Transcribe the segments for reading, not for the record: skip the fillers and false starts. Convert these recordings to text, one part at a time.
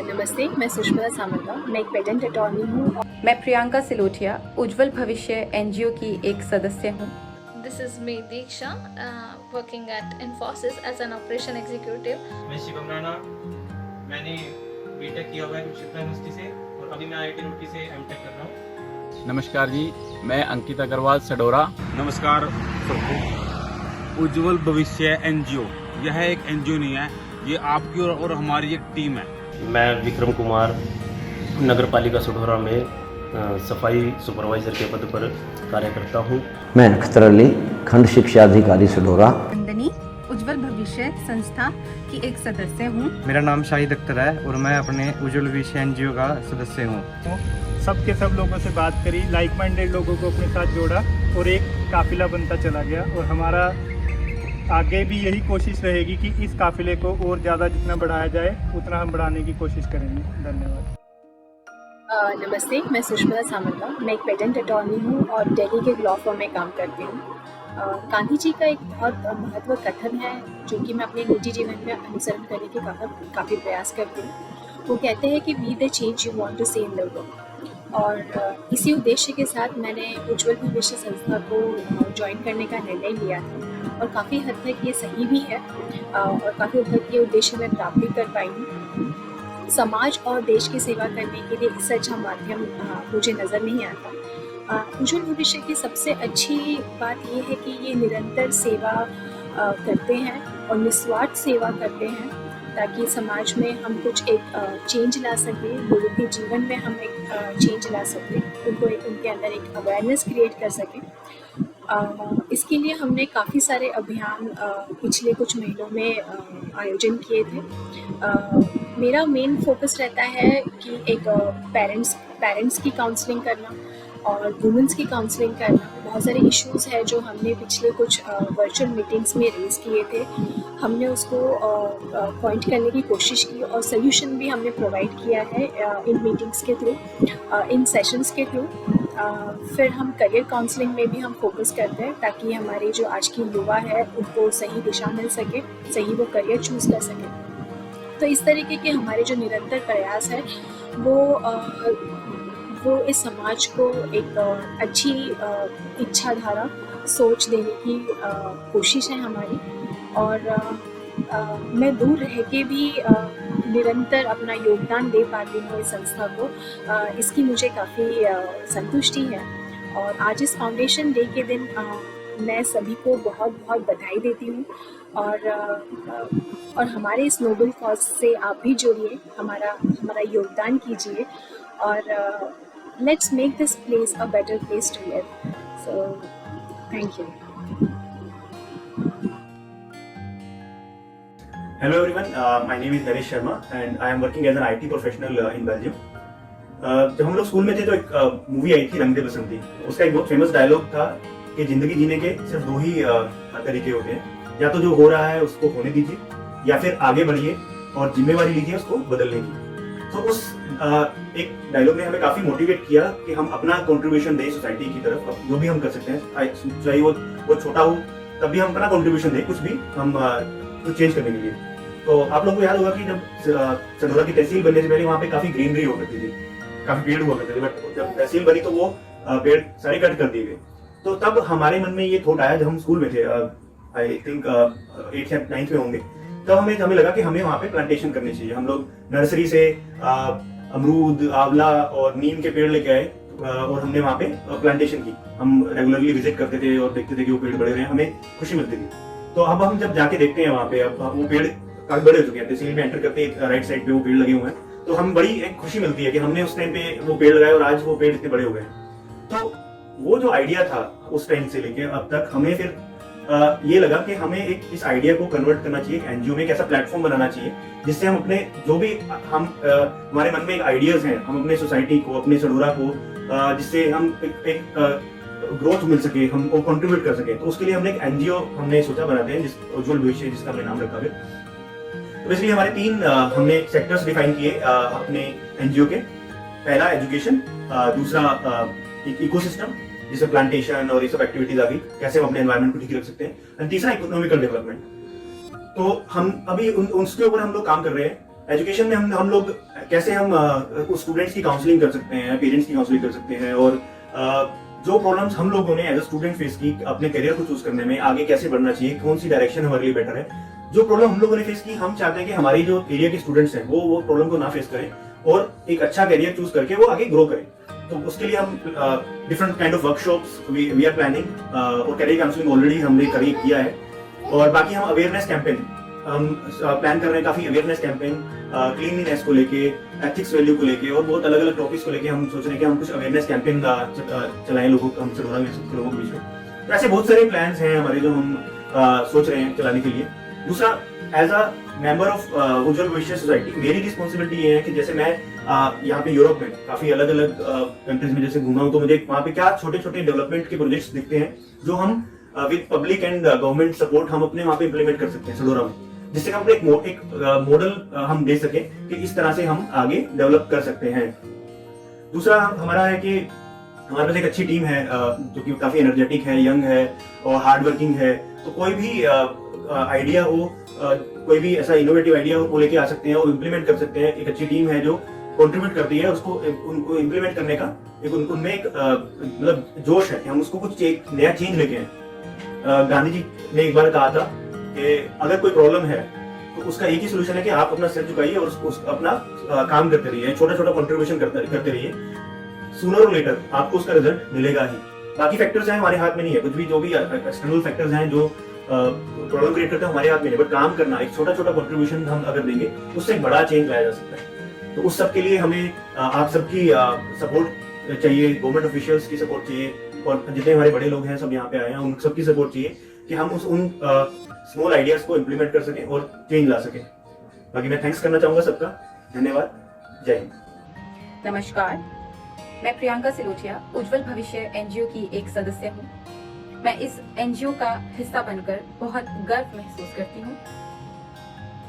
नमस्ते, मैं सुष्मिता सामंता। मैं एक पेटेंट अटॉर्नी हूँ। मैं प्रियंका सिलोटिया उज्जवल भविष्य एनजीओ की एक सदस्य हूँ। This is me Diksha, working at Infosys as an operation executive. मैं शिवम राणा, मैंने बीटेक किया हुआ है शिप्रा यूनिवर्सिटी से और अभी मैं आईआईटी रुड़की से एमटेक कर रहा हूँ। नमस्कार जी, मैं अंकित अग्रवाल सडोरा। नमस्कार उज्जवल भविष्य एनजीओ यह एक एनजीओ नहीं है, ये आपकी और हमारी एक टीम है। मैं विक्रम कुमार नगर पालिका सडोरा में सफाई सुपरवाइजर के पद पर कार्य करता हूँ। मैं अख्तर अली खंड शिक्षा अधिकारी सडोरा। नंदनी उज्जवल भविष्य संस्था की एक सदस्य हूँ। मेरा नाम शाहिद अख्तर है और मैं अपने उज्जवल भविष्य एनजीओ का सदस्य हूँ। सबके सब लोगों से बात करी, लाइक माइंडेड लोगों को अपने साथ जोड़ा और एक काफिला बनता चला गया। और हमारा आगे भी यही कोशिश रहेगी कि इस काफिले को और ज़्यादा जितना बढ़ाया जाए उतना हम बढ़ाने की कोशिश करेंगे। धन्यवाद। नमस्ते, मैं सुष्मिता सामंता। मैं एक पेटेंट अटॉर्नी हूँ और दिल्ली के एक लॉ फर्म में काम करती हूँ। गांधी जी का एक बहुत महत्व कथन है जो कि मैं अपने निजी जीवन में अनुसरण करने के काफ़ी प्रयास करती हूँ। वो कहते हैं कि be the change you want to see in the world. और इसी उद्देश्य के साथ मैंने उज्जवल भविष्य संस्था को ज्वाइन करने का निर्णय लिया था और काफ़ी हद तक ये सही भी है और काफ़ी हद तक ये उद्देश्य मैं प्राप्त भी कर पाई हूँ। समाज और देश की सेवा करने के लिए इससे अच्छा माध्यम मुझे नज़र नहीं आता। उज्जवल भविष्य की सबसे अच्छी बात ये है कि ये निरंतर सेवा करते हैं और निस्वार्थ सेवा करते हैं ताकि समाज में हम कुछ एक चेंज ला सकें, लोगों के जीवन में हम एक चेंज ला सकें, उनके अंदर एक अवेयरनेस क्रिएट कर सकें। इसके लिए हमने काफ़ी सारे अभियान पिछले कुछ महीनों में आयोजन किए थे। मेरा मेन फोकस रहता है कि एक पेरेंट्स की काउंसलिंग करना और वुमेंस की काउंसलिंग करना। बहुत सारे इश्यूज़ हैं जो हमने पिछले कुछ वर्चुअल मीटिंग्स में रेज़ किए थे। हमने उसको पॉइंट करने की कोशिश की और सोल्यूशन भी हमने प्रोवाइड किया है इन मीटिंग्स के थ्रू, इन सेशंस के थ्रू। फिर हम करियर काउंसलिंग में भी हम फोकस करते हैं ताकि हमारे जो आज की युवा है उनको सही दिशा मिल सके, सही वो करियर चूज़ कर सके। तो इस तरीके के हमारे जो निरंतर प्रयास है वो इस समाज को एक अच्छी इच्छाधारा सोच देने की कोशिश है हमारी। और मैं दूर रह के भी निरंतर अपना योगदान दे पाती हूँ इस संस्था को, इसकी मुझे काफ़ी संतुष्टि है। और आज इस फाउंडेशन डे के दिन मैं सभी को बहुत बहुत बधाई देती हूँ और हमारे इस नोबल कॉज से आप भी जुड़िए, हमारा योगदान कीजिए और let's make this place a better place to live. So thank you. Hello everyone, my name is Naresh Sharma and I am working as an IT professional in Belgium. जब हम लोग स्कूल में थे तो एक मूवी आई थी रंग दे बसंती। उसका एक बहुत फेमस डायलॉग था कि जिंदगी जीने के सिर्फ दो ही तरीके होते हैं, या तो जो हो रहा है उसको होने दीजिए या फिर आगे बढ़िए और जिम्मेवारी लीजिए उसको बदलने की। तो उस एक डायलॉग ने हमें काफी मोटिवेट किया कि हम अपना कंट्रीब्यूशन दें सोसाइटी की तरफ। जो भी हम कर सकते हैं, चाहे वो छोटा हो, तब भी हम अपना कंट्रीब्यूशन दें कुछ भी हम कुछ चेंज करने के लिए। तो आप लोगों को याद होगा कि जब सडोरा की तहसील बनने से पहले वहाँ पे काफी ग्रीनरी हुआ करती थी, काफी पेड़ हुआ करते थे, बट जब तहसील बनी तो वो पेड़ सारे कट कर दिए गए। तो तब हमारे मन में ये थॉट आया जब हम स्कूल में थे, आई थिंक 8th या 9th में होंगे, तब हमें लगा कि हमें वहाँ पे प्लांटेशन करनी चाहिए। हम लोग नर्सरी से अमरूद, आंवला और नीम के पेड़ लेके आए और हमने वहाँ पे प्लांटेशन की। हम रेगुलरली विजिट करते थे और देखते थे कि वो पेड़ बड़े हो रहे हैं, हमें खुशी मिलती थी। तो अब हम जब जाके देखते हैं वहाँ पे, अब वो पेड़ काफी बड़े हो चुके हैं। तहसील में एंटर करते ही राइट साइड पे वो पेड़ लगे हुए हैं, तो हम बड़ी एक खुशी मिलती है कि हमने उस टाइम पे वो पेड़ लगाए और आज वो पेड़ इतने बड़े हो गए। तो वो जो आइडिया था उस टाइम से लेके अब तक, हमें फिर ये लगा कि हमें इस आइडिया को कन्वर्ट करना चाहिए, एनजीओ में एक ऐसा प्लेटफॉर्म बनाना चाहिए जिससे हम अपने जो भी हमारे मन में एक आइडियाज हैं, हम अपने सोसाइटी को, अपने सडोरा को, जिससे हम एक ग्रोथ मिल सके, हम वो कंट्रीब्यूट कर सके। तो उसके लिए हमने एक एनजीओ हमने सोचा बनाते हैं, उज्जवल भविष्य, जिसका हमने नाम रखा है। तो इसलिए हमारे 3 हमने सेक्टर्स डिफाइन किए अपने एनजीओ के। पहला एजुकेशन, दूसरा इकोसिस्टम जिसमें प्लांटेशन और ये सब एक्टिविटीज आ गई, कैसे हम अपने एनवायरनमेंट को ठीक रख सकते हैं, और तीसरा इकोनॉमिकल डेवलपमेंट। तो हम अभी उसके ऊपर हम लोग काम कर रहे हैं। एजुकेशन में हम लोग कैसे हम उस स्टूडेंट्स की काउंसलिंग कर सकते हैं, पेरेंट्स की काउंसलिंग कर सकते हैं, और जो प्रॉब्लम्स हम लोगों ने एज अ स्टूडेंट फेस की अपने करियर को चूज करने में, आगे कैसे बढ़ना चाहिए, कौन सी डायरेक्शन हमारे लिए बेटर है, जो प्रॉब्लम हम लोगों ने फेस की, हम चाहते हैं कि हमारी जो एरिया के स्टूडेंट्स हैं वो प्रॉब्लम को ना फेस करें और एक अच्छा करियर चूज करके वो आगे ग्रो करें। तो उसके लिए हम different kind of workshops we are planning, और करियर काउंसलिंग ऑलरेडी हमने किया है। और बाकी हम अवेयरनेस कैंपेन हम प्लान कर रहे हैं, काफी अवेयरनेस कैंपेन क्लीनलीनेस को लेके, एथिक्स वैल्यू को लेके और बहुत अलग अलग टॉपिक्स को लेके हम सोच रहे हैं कि हम कुछ अवेयरनेस कैंपेन चलाएं लोगों को, हम सडोरा में लोगों के बीच में। तो ऐसे बहुत सारे प्लान्स हैं हमारे जो हम सोच रहे हैं चलाने के लिए। दूसरा, एज अ मेंबर ऑफ उज्जवल भविष्य सोसाइटी मेरी रिस्पॉन्सिबिलिटी ये है कि जैसे मैं यहाँ पे यूरोप में काफी अलग अलग कंट्रीज में जैसे घूमा हूँ, तो मुझे वहाँ पे क्या छोटे छोटे डेवलपमेंट के प्रोजेक्ट्स दिखते हैं जो हम with public and government support हम अपने वहाँ पे इम्प्लीमेंट कर सकते हैं सडोरा में, जिससे हम एक मॉडल हम दे सके कि इस तरह से हम आगे डेवलप कर सकते हैं। दूसरा हमारा है कि हमारे पास एक अच्छी टीम है जो कि काफी एनर्जेटिक है, यंग है और हार्ड वर्किंग है। तो कोई भी आइडिया हो, कोई भी ऐसा इनोवेटिव आइडिया हो, वो लेके आ सकते हैं और इम्प्लीमेंट कर सकते हैं। एक अच्छी टीम है जो कंट्रीब्यूट करती है, उसको उनको इम्प्लीमेंट करने का उनमें एक मतलब जोश है कि हम उसको कुछ एक नया चेंज लेके आए। गांधी जी ने एक बार कहा था कि अगर कोई प्रॉब्लम है तो उसका एक ही सोल्यूशन है कि आप अपना सिर झुकाइए और अपना काम करते रहिए, छोटा छोटा कंट्रीब्यूशन करते रहिए। सूनर और लेटर आपको उसका रिजल्ट मिलेगा ही। बाकी फैक्टर्स हैं हमारे हाथ में नहीं है, कुछ भी जो भी एक्सटर्नल फैक्टर्स हैं जो प्रॉब्लम क्रिएट करते हैं हमारे हाथ में नहीं, बट काम करना, एक छोटा छोटा कंट्रीब्यूशन हम अगर देंगे उससे एक बड़ा चेंज लाया जा सकता है। तो उस सब के लिए हमें आप सबकी सपोर्ट चाहिए, गवर्नमेंट ऑफिशियल्स की सपोर्ट चाहिए और जितने हमारे बड़े लोग हैं सब यहाँ पे आए हैं उन सबकी सपोर्ट चाहिए कि हम उन स्मॉल आइडियाज को इम्प्लीमेंट कर सकें और चेंज ला सकें। बाकी मैं थैंक्स करना चाहूंगा सबका, धन्यवाद, जय हिंद। नमस्कार, मैं प्रियंका सिलोटिया उज्जवल भविष्य एनजीओ की एक सदस्य हूँ। मैं इस एनजीओ का हिस्सा बनकर बहुत गर्व महसूस करती हूँ।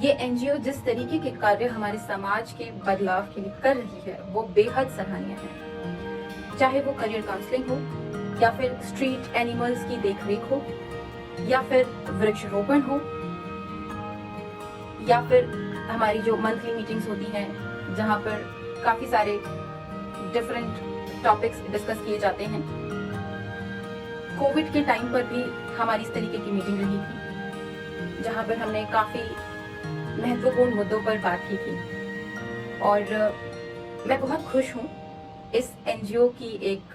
ये एनजीओ जिस तरीके के कार्य हमारे समाज के बदलाव के लिए कर रही है वो बेहद सराहनीय है। चाहे वो करियर काउंसलिंग हो या फिर स्ट्रीट एनिमल्स की देखरेख हो या फिर वृक्षारोपण हो या फिर हमारी जो मंथली मीटिंग्स होती हैं जहाँ पर काफी सारे डिफरेंट टॉपिक्स डिस्कस किए जाते हैं। कोविड के टाइम पर भी हमारी इस तरीके की मीटिंग रही थी जहाँ पर हमने काफी महत्वपूर्ण मुद्दों पर बात की थी और मैं बहुत खुश हूँ इस एनजीओ की एक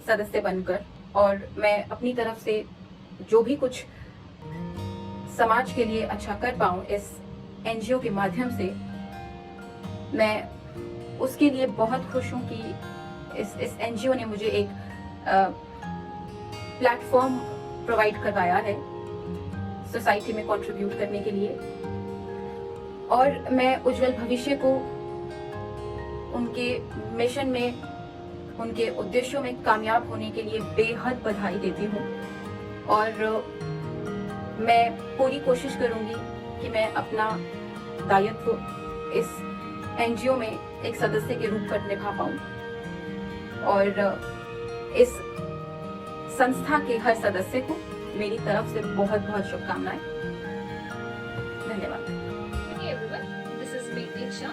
सदस्य बनकर, और मैं अपनी तरफ से जो भी कुछ समाज के लिए अच्छा कर पाऊँ इस एनजीओ के माध्यम से, मैं उसके लिए बहुत खुश हूँ कि इस एनजीओ ने मुझे एक प्लेटफॉर्म प्रोवाइड करवाया है सोसाइटी में कंट्रीब्यूट करने के लिए। और मैं उज्जवल भविष्य को उनके मिशन में, उनके उद्देश्यों में कामयाब होने के लिए बेहद बधाई देती हूँ और मैं पूरी कोशिश करूँगी कि मैं अपना दायित्व इस एनजीओ में एक सदस्य के रूप में निभा पाऊँ और इस संस्था के हर सदस्य को मेरी तरफ से बहुत बहुत शुभकामनाएं। धन्यवाद। Hey everyone, this is Deeksha,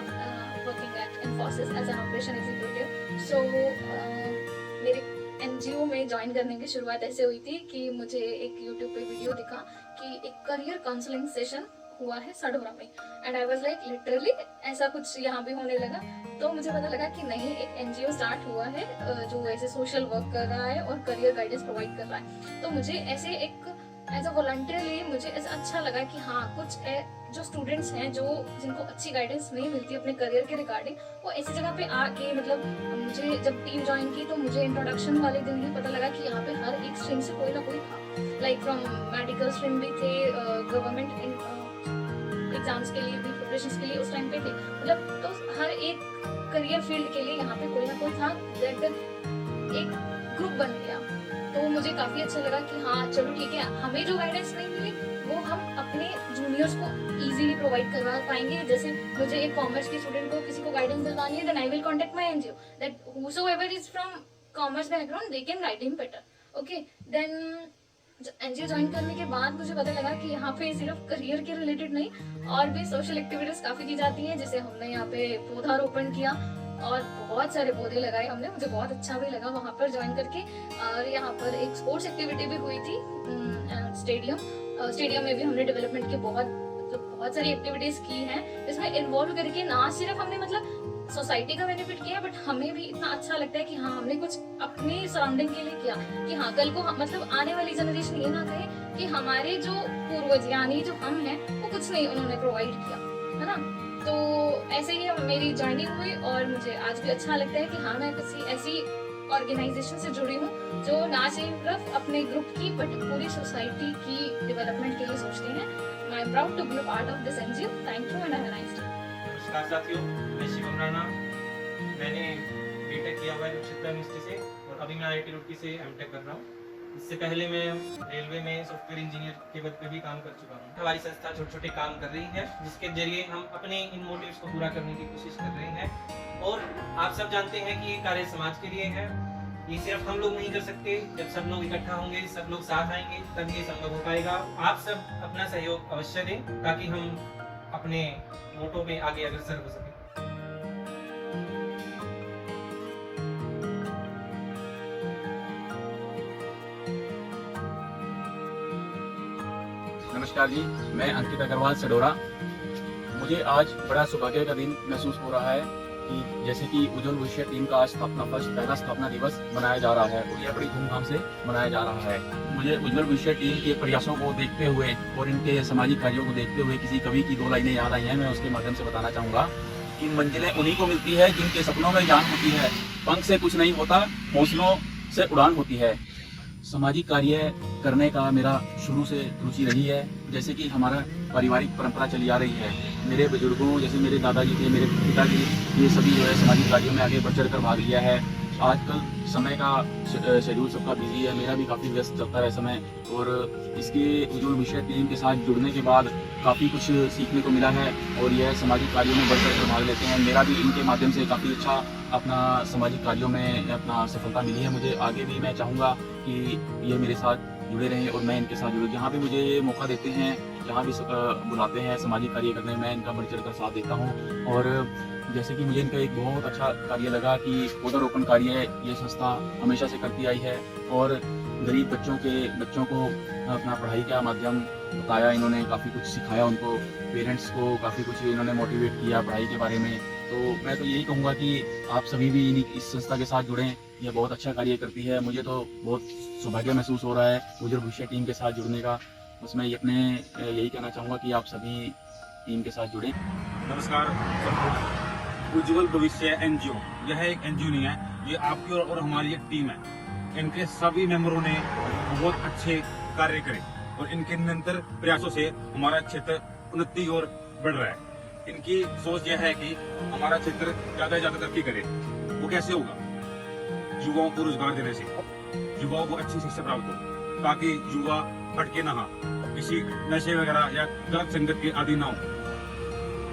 working at Infosys as an operation executive. So मेरे एनजीओ में ज्वाइन करने की शुरुआत ऐसे हुई थी कि मुझे एक यूट्यूब पे वीडियो दिखा कि एक करियर काउंसलिंग सेशन हुआ है सडोरा में, and I was like literally ऐसा कुछ यहाँ भी होने लगा। तो मुझे पता लगा कि नहीं, एक एनजीओ स्टार्ट हुआ है जो ऐसे सोशल वर्क कर रहा है और करियर गाइडेंस प्रोवाइड कर रहा है। तो मुझे ऐसे एक एज अ वॉलंटियरली मुझे ऐसा अच्छा लगा कि हाँ, कुछ जो स्टूडेंट्स हैं जो जिनको अच्छी गाइडेंस नहीं मिलती अपने करियर के रिगार्डिंग, वो ऐसी जगह पे आके, मतलब मुझे जब टीम ज्वाइन की तो मुझे इंट्रोडक्शन वाले दिन ही पता लगा कि यहाँ पे हर एक स्ट्रीम से कोई ना कोई था। लाइक फ्रॉम मेडिकल स्ट्रीम भी थे, गवर्नमेंट एग्जाम्स के लिए भी प्रिपरेशंस के लिए उस टाइम पे थे, मतलब तो हर एक करियर फील्ड के लिए यहाँ पे कोई ना कोई था। दैट एक ग्रुप बन गया तो मुझे काफी अच्छा लगा कि हाँ चलो ठीक है, हमें जो गाइडेंस नहीं मिली वो हम अपने जूनियर्स को इजीली प्रोवाइड करवा पाएंगे। जैसे मुझे एक कॉमर्स के स्टूडेंट को किसी को गाइडेंस दिलवानी है, then I will contact my NGO that whosoever is from commerce background they can guide him better. Okay, then NGO join करने के बाद मुझे पता लगा कि यहाँ पे सिर्फ करियर के रिलेटेड नहीं और भी सोशल एक्टिविटीज काफी की जाती हैं। जैसे हमने यहाँ पे पौधारोपण किया और बहुत सारे पौधे लगाए हमने, मुझे बहुत अच्छा भी लगा वहाँ पर ज्वाइन करके। और यहाँ पर एक स्पोर्ट्स एक्टिविटी भी हुई थी स्टेडियम में भी हमने डेवलपमेंट की बहुत सारी एक्टिविटीज की हैं, जिसमें इन्वॉल्व करके ना सिर्फ हमने मतलब सोसाइटी का बेनिफिट किया, बट हमें भी इतना अच्छा लगता है कि हाँ हमने कुछ अपनी सराउंडिंग के लिए किया कि हाँ कल को मतलब आने वाली जनरेशन ये ना कहे कि हमारे जो पूर्वज यानी जो हम हैं वो कुछ नहीं उन्होंने प्रोवाइड किया, है ना। तो ऐसे ही मेरी ज्वाइनिंग हुई और मुझे आज भी अच्छा लगता है कि हाँ मैं किसी ऐसी ऑर्गेनाइजेशन से जुड़ी हूँ जो ना सिर्फ अपने ग्रुप की बट पूरी सोसाइटी की डेवलपमेंट के लिए सोचते हैं। I am proud to be a part of this NGO. Thank you and have a nice day. नमस्कार साथियों, मैं शिवम राणा। मैंने बीटेक किया हुआ है नक्षत्र यूनिवर्सिटी से और अभी मैं IIT रुड़की से एमटेक कर रहा हूँ। इससे पहले मैं रेलवे में सॉफ्टवेयर इंजीनियर के पद पर भी काम कर चुका हूँ। हमारी संस्था छोटे छोटे काम कर रही है जिसके जरिए हम अपने इन मोटिव्स को पूरा करने की कोशिश कर रहे हैं। और आप सब जानते हैं कि ये कार्य समाज के लिए है, ये सिर्फ हम लोग नहीं कर सकते। जब सब लोग इकट्ठा होंगे, सब लोग साथ आएंगे, तब ये संभव हो पाएगा। आप सब अपना सहयोग अवश्य दें ताकि हम अपने मोटो में आगे अग्रसर हो सके। नमस्कार जी, मैं अंकित अग्रवाल सडोरा। मुझे आज बड़ा सौभाग्य का दिन महसूस हो रहा है कि जैसे कि उज्जवल भविष्य टीम का आज पहला स्थापना दिवस मनाया जा रहा है और यह बड़ी धूमधाम से मनाया जा रहा है। मुझे उज्जवल भविष्य टीम के प्रयासों को देखते हुए और इनके सामाजिक कार्यों को देखते हुए किसी कवि की 2 लाइनें याद आई हैं। मैं उसके माध्यम से बताना चाहूँगा कि मंजिलें उन्हीं को मिलती है जिनके सपनों में जान होती है, पंख से कुछ नहीं होता, हौसलों से उड़ान होती है। सामाजिक कार्य करने का मेरा शुरू से रुचि रही है। जैसे कि हमारा पारिवारिक परंपरा चली आ रही है, मेरे बुजुर्गों जैसे मेरे दादाजी थे, मेरे पिताजी, ये सभी जो है सामाजिक कार्यों में आगे बढ़ चढ़ कर भाग लिया है। आजकल समय का शेड्यूल सबका बिजी है, मेरा भी काफ़ी व्यस्त चलता है समय। और इसके उज्जवल भविष्य टीम के साथ जुड़ने के बाद काफ़ी कुछ सीखने को मिला है और यह सामाजिक कार्यों में बढ़ चढ़ कर भाग लेते हैं। मेरा भी इनके माध्यम से काफ़ी अच्छा अपना सामाजिक कार्यों में अपना सफलता मिली है। मुझे आगे भी मैं चाहूँगा कि ये मेरे साथ जुड़े रहें और मैं इनके साथ जुड़ूँ। जहाँ भी मुझे ये मौका देते हैं, जहाँ भी बुलाते हैं सामाजिक कार्य करने, मैं इनका बढ़ चढ़ कर साथ देता हूँ। और जैसे कि मुझे इनका एक बहुत अच्छा कार्य लगा कि पौधारोपण कार्य ये संस्था हमेशा से करती आई है और गरीब बच्चों को अपना पढ़ाई का माध्यम बताया। इन्होंने काफ़ी कुछ सिखाया, उनको पेरेंट्स को काफ़ी कुछ इन्होंने मोटिवेट किया पढ़ाई के बारे में। तो मैं तो यही कहूँगा कि आप सभी भी इस संस्था के साथ जुड़ें, यह बहुत अच्छा कार्य करती है। मुझे तो बहुत सौभाग्य महसूस हो रहा है उज्जवल भविष्य टीम के साथ जुड़ने का। बस मैं यही कहना चाहूँगा कि आप सभी टीम के साथ जुड़ें। नमस्कार, उज्जवल भविष्य एनजीओ यह एक एनजीओ नहीं है, ये आपकी और हमारी एक टीम है। इनके सभी मेंबरों ने बहुत अच्छे कार्य करे और इनके निरंतर प्रयासों से हमारा क्षेत्र उन्नति और बढ़ रहा है। इनकी सोच यह है कि हमारा क्षेत्र ज्यादा से ज्यादा तरक्की करे। वो कैसे होगा? युवाओं को रोजगार देने से, युवाओं को अच्छी शिक्षा प्राप्त हो ताकि युवा भटके ना हो, किसी नशे वगैरह या गलत संगत के आदि ना हो।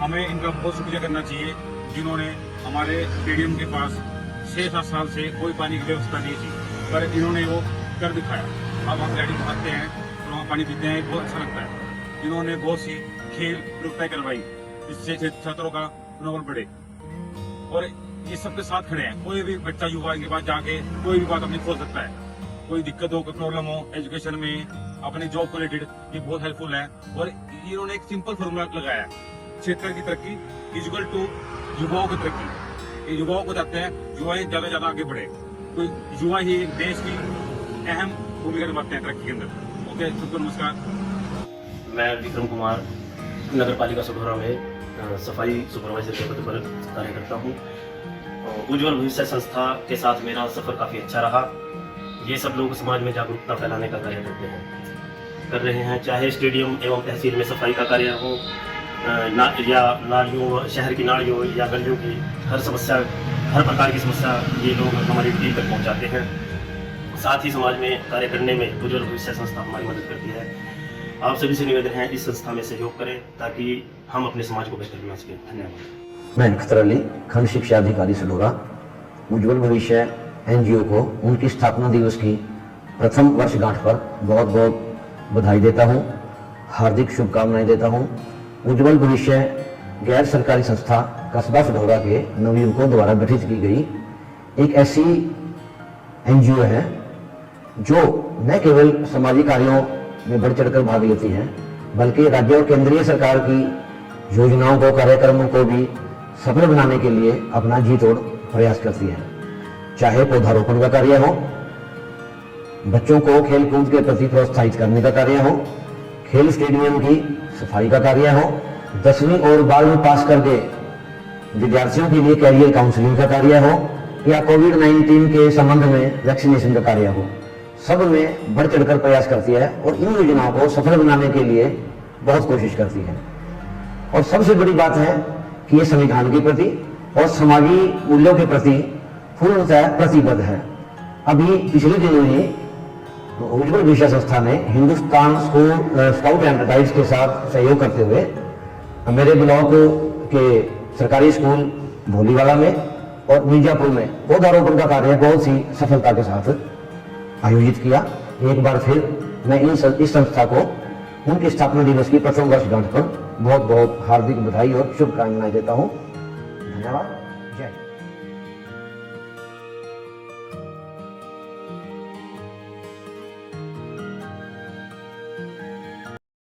हमें इनका बहुत शुक्रिया करना चाहिए जिन्होंने हमारे स्टेडियम के पास 6-7 साल से कोई पानी की व्यवस्था नहीं थी, पर इन्होंने वो कर दिखाया। अब हम स्टेडियम आते हैं तो वहाँ पानी पीते हैं, बहुत अच्छा लगता है। इन्होंने बहुत सी खेल प्रतियोगिताएं करवाई जिससे छात्रों का मनोबल बढ़े और ये सबके साथ खड़े हैं। कोई भी बच्चा युवा इनके पास जाके कोई भी बात अपनी खोल सकता है, कोई दिक्कत हो, कोई प्रॉब्लम हो एजुकेशन में, अपने जॉब को रिलेटेड, ये बहुत हेल्पफुल है। और इन्होंने एक सिंपल फॉर्मूला लगाया है, क्षेत्र की तरक्की इक्वल टू युवाओं की तरक्की। ये युवाओं को चाहते हैं युवा ज्यादा से ज्यादा आगे बढ़े, तो युवा ही देश की अहम भूमिका निभाते हैं तरक्की के अंदर। ओके, नमस्कार। मैं विक्रम कुमार नगर पालिका सडोरा में सफाई सुपरवाइजर के पद पर कार्य करता हूँ। उज्जवल भविष्य संस्था के साथ मेरा सफ़र काफ़ी अच्छा रहा। ये सब लोग समाज में जागरूकता फैलाने का कार्य कर रहे हैं, चाहे स्टेडियम एवं तहसील में सफाई का कार्य हो या नालियों, शहर की नालियों या गलियों की हर प्रकार की समस्या ये लोग हमारी टीम तक पहुँचाते हैं। साथ ही समाज में कार्य करने में उज्जवल भविष्य संस्था हमारी मदद करती है। आप सभी से निवेदन है इस संस्था में सहयोग करें ताकि हम अपने समाज को बेहतर बना सकें। धन्यवाद। मैं नक्षत्र अली, खंड शिक्षा अधिकारी सडोरा। उज्जवल भविष्य एनजीओ को उनकी स्थापना दिवस की प्रथम वर्षगांठ पर बहुत बहुत बधाई देता हूँ, हार्दिक शुभकामनाएं देता हूँ। उज्जवल भविष्य गैर सरकारी संस्था कस्बा सढौरा के नवयुवकों द्वारा गठित की गई एक ऐसी एनजीओ है जो न केवल सामाजिक कार्यों में बढ़ चढ़कर भाग लेती है, बल्कि राज्य और केंद्रीय सरकार की योजनाओं को, कार्यक्रमों को भी सफल बनाने के लिए अपना जी तोड़ प्रयास करती है। चाहे पौधारोपण का कार्य हो, बच्चों को खेल कूद के प्रति प्रोत्साहित करने का कार्य हो, खेल स्टेडियम की सफाई का कार्य हो, 10वीं और 12वीं पास करके विद्यार्थियों के लिए कैरियर काउंसलिंग का कार्य हो, या कोविड-19 के संबंध में वैक्सीनेशन का कार्य हो, सब में बढ़ चढ़कर प्रयास करती है और इन योजनाओं को सफल बनाने के लिए बहुत कोशिश करती है। और सबसे बड़ी बात है कि ये संविधान के प्रति और समाजी मूल्यों के प्रति पूर्णतः प्रतिबद्ध है। अभी पिछले दिनों ही उज्जवल भविष्य संस्था ने हिंदुस्तान स्काउट एंड गाइड्स के साथ सहयोग करते हुए मेरे ब्लॉक के सरकारी स्कूल भोलीवाला में और मिर्जापुर में पौधारोपण का कार्य बहुत ही सफलता के साथ आयोजित किया। एक बार फिर मैं इस संस्था को उनके स्थापना दिवस की प्रथम वर्षगांठ पर बहुत बहुत हार्दिक बधाई और शुभकामनाएं देता हूँ। धन्यवाद।